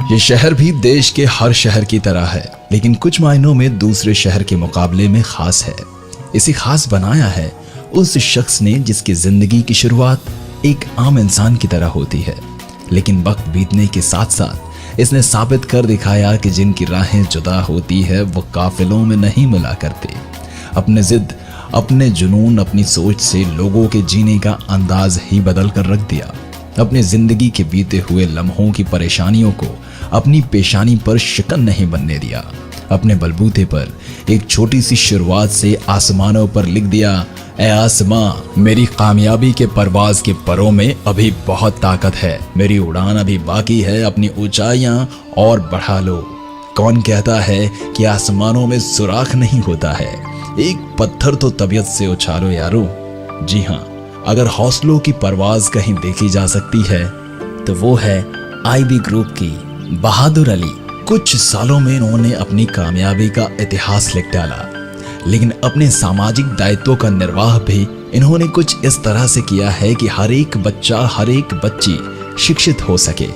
ये शहर भी देश के हर शहर की तरह है, लेकिन कुछ मायनों में दूसरे शहर के मुकाबले में खास है। इसे खास बनाया है उस शख्स ने जिसकी जिंदगी की शुरुआत एक आम इंसान की तरह होती है, लेकिन वक्त बीतने के साथ साथ इसने साबित कर दिखाया कि जिनकी राहें जुदा होती है वो काफिलों में नहीं मिला करते। अपने जिद, अपने जुनून, अपनी सोच से लोगों के जीने का अंदाज ही बदल कर रख दिया। अपनी जिंदगी के बीते हुए लम्हों की परेशानियों को अपनी पेशानी पर शिकन नहीं बनने दिया। अपने बलबूते पर एक छोटी सी शुरुआत से आसमानों पर लिख दिया, ए आसमां, मेरी कामयाबी के परवाज के परों में अभी बहुत ताकत है, मेरी उड़ान अभी बाकी है, अपनी ऊंचाइयां और बढ़ा लो। कौन कहता है कि आसमानों में सुराख नहीं होता है? एक पत्थर तो तबीयत से उछालो यारो। जी हाँ, अगर हौसलों की परवाज कहीं देखी जा सकती है तो वो है आईबी ग्रुप की बहादुर अली। कुछ सालों में इन्होंने अपनी कामयाबी का इतिहास लिख डाला, लेकिन अपने सामाजिक दायित्वों का निर्वाह भी इन्होंने कुछ इस तरह से किया है कि हर एक बच्चा, हर एक बच्ची शिक्षित हो सके।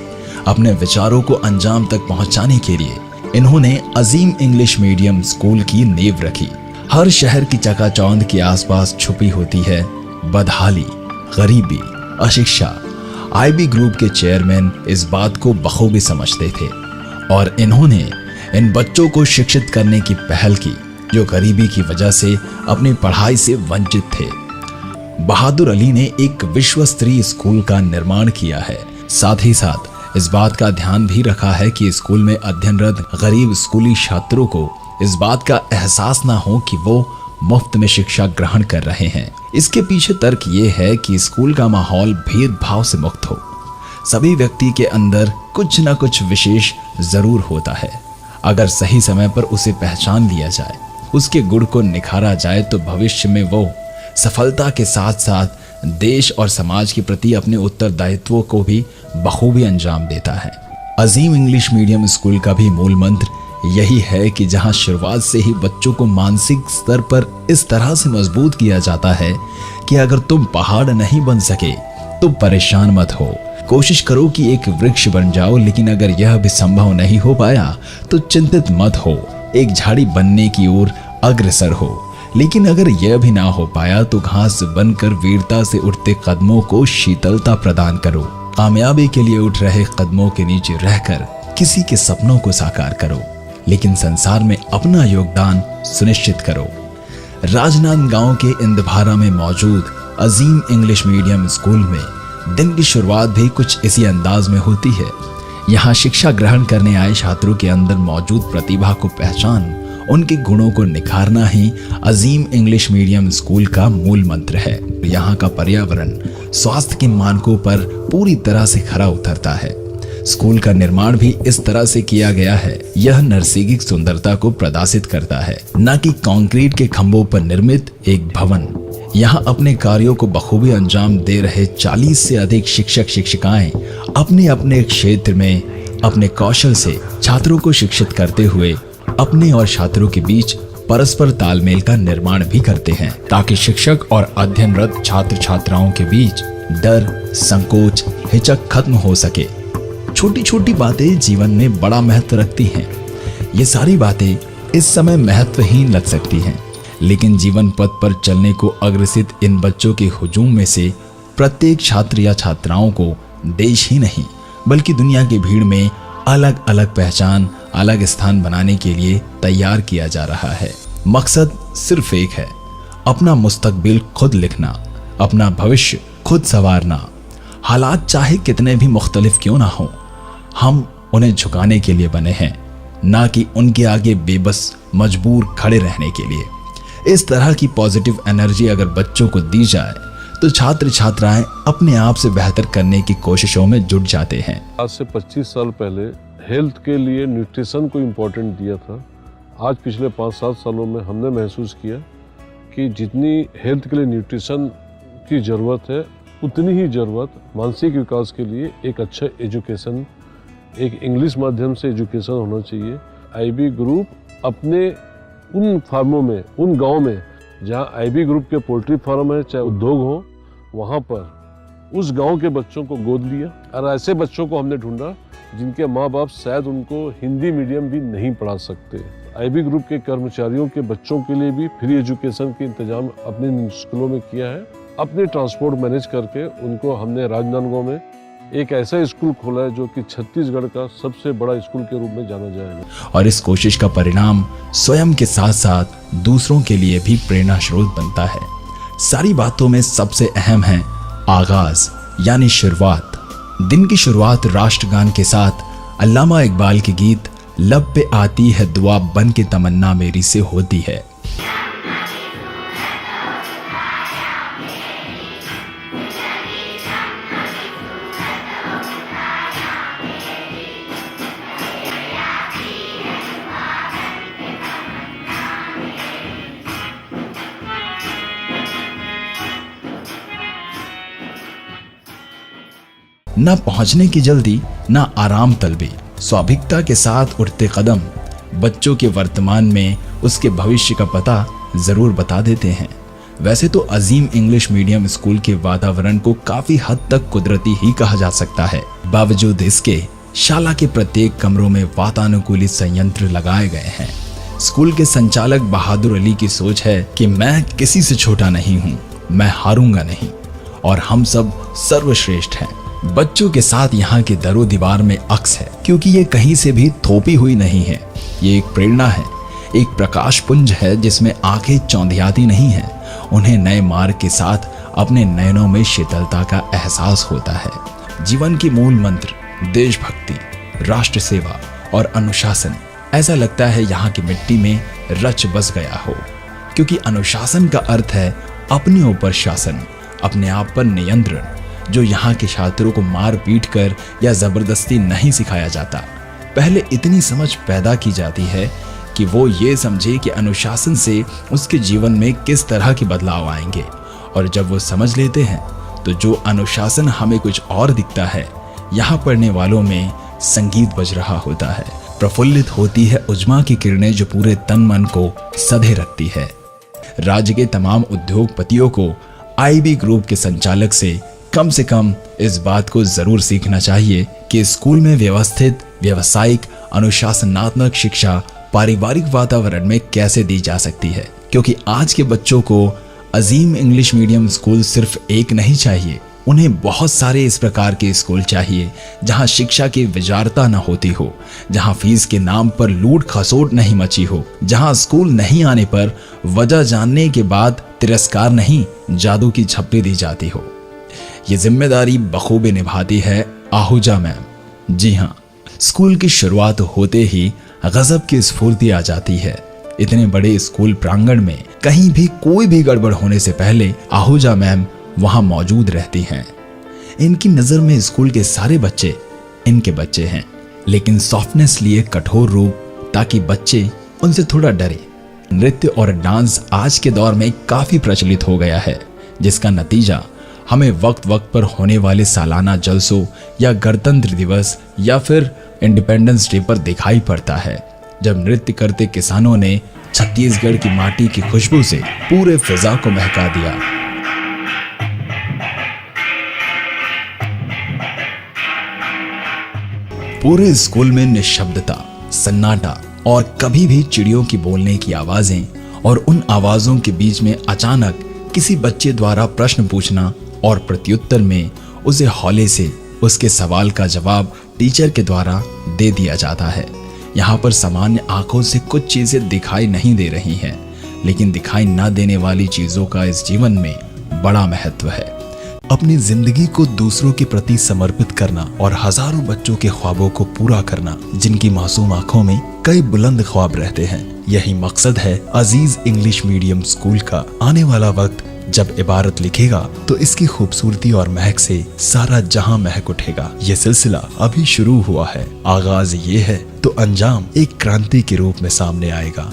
अपने विचारों को अंजाम तक पहुंचाने के लिए इन्होंने अजीम इंग्लिश मीडियम स्कूल की नींव रखी। हर शहर की चकाचौंध के आसपास छुपी होती है बदहाली, गरीबी, अशिक्षा। आईबी ग्रुप के चेयरमैन इस बात को बखूबी समझते थे और इन्होंने इन बच्चों को शिक्षित करने की पहल की जो गरीबी की वजह से अपनी पढ़ाई से वंचित थे। बहादुर अली ने एक विश्व स्तरीय स्कूल का निर्माण किया है। साथ ही साथ इस बात का ध्यान भी रखा है कि स्कूल में अध्ययनरत गरीब स्कूली छात्रों को इस बात का एहसास ना हो कि वो मुफ्त में शिक्षा ग्रहण कर रहे हैं। इसके पीछे तर्क ये है कि स्कूल का माहौल भेदभाव से मुक्त हो। सभी व्यक्ति के अंदर कुछ न कुछ विशेष जरूर होता है। अगर सही समय पर उसे पहचान लिया जाए, उसके गुण को निखारा जाए तो भविष्य में वो सफलता के साथ साथ देश और समाज के प्रति अपने उत्तरदायित्वों को भी बखूबी अंजाम देता है। अजीम इंग्लिश मीडियम स्कूल का भी मूल मंत्र यही है कि जहां शुरुआत से ही बच्चों को मानसिक स्तर पर इस तरह से मजबूत किया जाता है कि अगर तुम पहाड़ नहीं बन सके तो परेशान मत हो, कोशिश करो कि एक वृक्ष बन जाओ, लेकिन अगर यह भी संभव नहीं हो पाया तो चिंतित मत हो, एक झाड़ी बनने की ओर अग्रसर हो। लेकिन अगर यह भी ना हो पाया तो घास बनकर वीरता से उठते कदमों को शीतलता प्रदान करो। कामयाबी के लिए उठ रहे कदमों के नीचे रहकर किसी के सपनों को साकार करो, लेकिन संसार में अपना योगदान सुनिश्चित करो। राजनांदगांव के इंदभारा में मौजूद अजीम इंग्लिश मीडियम स्कूल में दिन की शुरुआत भी कुछ इसी अंदाज में होती है। यहाँ शिक्षा ग्रहण करने आए छात्रों के अंदर मौजूद प्रतिभा को पहचान, उनके गुणों को निखारना ही अजीम इंग्लिश मीडियम स्कूल का मूल मंत्र है। यहाँ का पर्यावरण स्वास्थ्य के मानकों पर पूरी तरह से खरा उतरता है। स्कूल का निर्माण भी इस तरह से किया गया है, यह नैसर्गिक सुंदरता को प्रदर्शित करता है, न कि कंक्रीट के खंभों पर निर्मित एक भवन। यहाँ अपने कार्यों को बखूबी अंजाम दे रहे 40 से अधिक शिक्षक शिक्षिकाएं अपने अपने क्षेत्र में अपने कौशल से छात्रों को शिक्षित करते हुए अपने और छात्रों के बीच परस्पर तालमेल का निर्माण भी करते हैं, ताकि शिक्षक और अध्ययनरत छात्र छात्राओं के बीच डर, संकोच, हिचक खत्म हो सके। छोटी छोटी बातें जीवन में बड़ा महत्व रखती हैं। ये सारी बातें इस समय महत्वहीन लग सकती हैं, लेकिन जीवन पथ पर चलने को अग्रसित इन बच्चों के हुजूम में से प्रत्येक छात्र या छात्राओं को देश ही नहीं बल्कि दुनिया की भीड़ में अलग अलग पहचान, अलग स्थान बनाने के लिए तैयार किया जा रहा है। मकसद सिर्फ एक है, अपना मुस्तकबिल खुद लिखना, अपना भविष्य खुद संवारना। हालात चाहे कितने भी मुख्तलिफ क्यों ना हो, हम उन्हें झुकाने के लिए बने हैं, ना कि उनके आगे बेबस मजबूर खड़े रहने के लिए। इस तरह की पॉजिटिव एनर्जी अगर बच्चों को दी जाए तो छात्र छात्राएं अपने आप से बेहतर करने की कोशिशों में जुट जाते हैं। आज से 25 साल पहले हेल्थ के लिए न्यूट्रिशन को इम्पोर्टेंट दिया था, आज पिछले 5-7 सालों में हमने महसूस किया कि जितनी हेल्थ के लिए न्यूट्रिशन की ज़रूरत है, उतनी ही ज़रूरत मानसिक विकास के लिए एक अच्छा एजुकेशन, एक इंग्लिश माध्यम से एजुकेशन होना चाहिए। आईबी ग्रुप अपने उन फार्मों में, उन गांव में जहां आईबी ग्रुप के पोल्ट्री फार्म है, चाहे उद्योग हो, वहां पर उस गांव के बच्चों को गोद लिया और ऐसे बच्चों को हमने ढूंढा जिनके माँ बाप शायद उनको हिंदी मीडियम भी नहीं पढ़ा सकते। आईबी ग्रुप के कर्मचारियों के बच्चों के लिए भी फ्री एजुकेशन के इंतजाम अपने स्कूलों में किया है। अपने ट्रांसपोर्ट मैनेज करके उनको हमने राजनांदगांव में एक ऐसा स्कूल खोला है जो कि छत्तीसगढ़ का सबसे बड़ा स्कूल के रूप में जाना जाएगा। और इस कोशिश का परिणाम स्वयं के साथ साथ दूसरों के लिए भी प्रेरणा स्रोत बनता है। सारी बातों में सबसे अहम है आगाज यानी शुरुआत। दिन की शुरुआत राष्ट्रगान के साथ अल्लामा इकबाल के गीत लब पे आती है दुआ बन के तमन्ना मेरी से होती है। न पहुंचने की जल्दी, न आराम तलबी, स्वाभाविकता के साथ उठते कदम बच्चों के वर्तमान में उसके भविष्य का पता जरूर बता देते हैं। वैसे तो अजीम इंग्लिश मीडियम स्कूल के वातावरण को काफी हद तक कुदरती ही कहा जा सकता है। बावजूद इसके शाला के प्रत्येक कमरों में वातानुकूलित संयंत्र लगाए गए हैं। स्कूल के संचालक बहादुर अली की सोच है कि मैं किसी से छोटा नहीं हूँ, मैं हारूंगा नहीं और हम सब सर्वश्रेष्ठ हैं। बच्चों के साथ यहाँ के दरो दीवार में अक्स है, क्योंकि ये कहीं से भी थोपी हुई नहीं है। ये एक प्रेरणा है, एक प्रकाश पुंज है जिसमें आंखें चौंधियाती नहीं है। उन्हें नए मार्ग के साथ अपने नयनों में शीतलता का एहसास होता है। जीवन की मूल मंत्र देशभक्ति, राष्ट्र सेवा और अनुशासन, ऐसा लगता है यहाँ की मिट्टी में रच बस गया हो। क्योंकि अनुशासन का अर्थ है अपने ऊपर शासन, अपने आप पर नियंत्रण, जो यहाँ के छात्रों को मार पीट कर या जबरदस्ती नहीं सिखाया जाता। पहले इतनी समझ पैदा की जाती है कि वो ये समझे कि अनुशासन से उसके जीवन में किस तरह के बदलाव आएंगे, और जब वो समझ लेते हैं तो जो अनुशासन हमें कुछ और दिखता है, यहाँ पढ़ने वालों में संगीत बज रहा होता है। प्रफुल्लित होती है उज्मा की किरणें जो पूरे तन मन को सधे रखती है। राज्य के तमाम उद्योगपतियों को आईबी ग्रुप के संचालक से कम इस बात को जरूर सीखना चाहिए कि स्कूल में व्यवस्थित, व्यावसायिक, अनुशासनात्मक शिक्षा पारिवारिक वातावरण में कैसे दी जा सकती है। क्योंकि आज के बच्चों को अजीम इंग्लिश मीडियम स्कूल सिर्फ एक नहीं चाहिए, उन्हें बहुत सारे इस प्रकार के स्कूल चाहिए जहां शिक्षा की विजारता न होती हो, जहां फीस के नाम पर लूट खसोट नहीं मची हो, जहां स्कूल नहीं आने पर वजह जानने के बाद तिरस्कार नहीं, जादू की झप्पी दी जाती हो। ये जिम्मेदारी बखूबी निभाती है आहूजा मैम। जी हाँ, स्कूल की शुरुआत होते ही गजब की स्फूर्ति आ जाती है। इतने बड़े स्कूल प्रांगण में कहीं भी कोई भी गड़बड़ होने से पहले आहूजा मैम वहां मौजूद रहती हैं। इनकी नजर में स्कूल के सारे बच्चे इनके बच्चे हैं, लेकिन सॉफ्टनेस लिए कठोर रूप ताकि बच्चे उनसे थोड़ा डरे। नृत्य और डांस आज के दौर में काफी प्रचलित हो गया है, जिसका नतीजा हमें वक्त वक्त पर होने वाले सालाना जलसों या गणतंत्र दिवस या फिर इंडिपेंडेंस डे पर दिखाई पड़ता है, जब नृत्य करते किसानों ने छत्तीसगढ़ की माटी की खुशबू से पूरे फिजा को महका दिया। पूरे स्कूल में निशब्दता, सन्नाटा और कभी भी चिड़ियों की बोलने की आवाजें, और उन आवाजों के बीच में अचानक किसी बच्चे द्वारा प्रश्न पूछना और प्रत्युत्तर में उसे हौले से उसके सवाल का जवाब टीचर के द्वारा दे दिया जाता है। यहाँ पर सामान्य आंखों से कुछ चीजें दिखाई नहीं दे रही हैं, लेकिन दिखाई न देने वाली चीजों का इस जीवन में बड़ा महत्व है। अपनी जिंदगी को दूसरों के प्रति समर्पित करना और हजारों बच्चों के ख्वाबों को पूरा करना, जिनकी मासूम आंखों में कई बुलंद ख्वाब रहते हैं, यही मकसद है अजीज इंग्लिश मीडियम स्कूल का। आने वाला वक्त जब इबारत लिखेगा तो इसकी खूबसूरती और महक से सारा जहां महक उठेगा। ये सिलसिला अभी शुरू हुआ है, आगाज ये है तो अंजाम एक क्रांति के रूप में सामने आएगा।